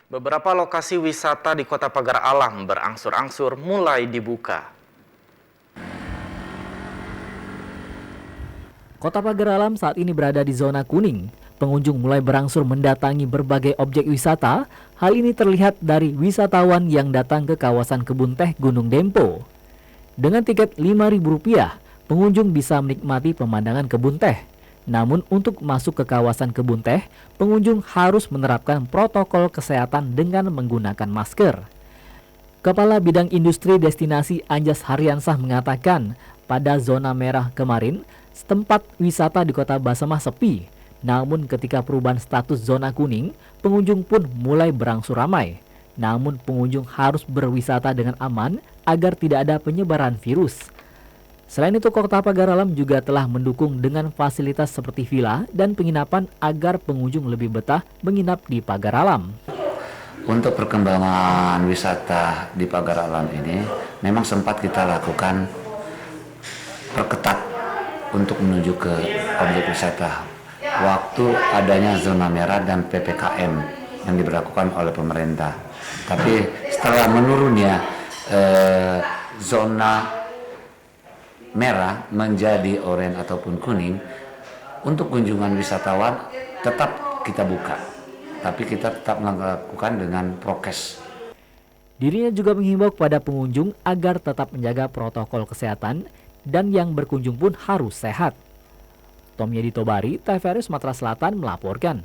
Beberapa lokasi wisata di Kota Pagar Alam berangsur-angsur mulai dibuka. Kota Pagar Alam saat ini berada di zona kuning. Pengunjung mulai berangsur mendatangi berbagai objek wisata. Hal ini terlihat dari wisatawan yang datang ke kawasan kebun teh Gunung Dempo. Dengan tiket Rp5.000, pengunjung bisa menikmati pemandangan kebun teh. Namun untuk masuk ke kawasan kebun teh, pengunjung harus menerapkan protokol kesehatan dengan menggunakan masker. Kepala Bidang Industri Destinasi Anjas Haryansah mengatakan, pada zona merah kemarin, tempat wisata di Kota Basemah sepi. Namun ketika perubahan status zona kuning, pengunjung pun mulai berangsur ramai. Namun pengunjung harus berwisata dengan aman agar tidak ada penyebaran virus. Selain itu, Kota Pagar Alam juga telah mendukung dengan fasilitas seperti villa dan penginapan agar pengunjung lebih betah menginap di Pagar Alam. Untuk perkembangan wisata di Pagar Alam ini memang sempat kita lakukan perketat untuk menuju ke objek wisata. Waktu adanya zona merah dan PPKM yang diberlakukan oleh pemerintah. Tapi setelah menurunnya zona merah menjadi oranye ataupun kuning, untuk kunjungan wisatawan tetap kita buka, tapi kita tetap melakukan dengan prokes. Dirinya juga menghimbau kepada pengunjung agar tetap menjaga protokol kesehatan dan yang berkunjung pun harus sehat. Tom Yedi Tobari, TVRI Sumatera Selatan melaporkan.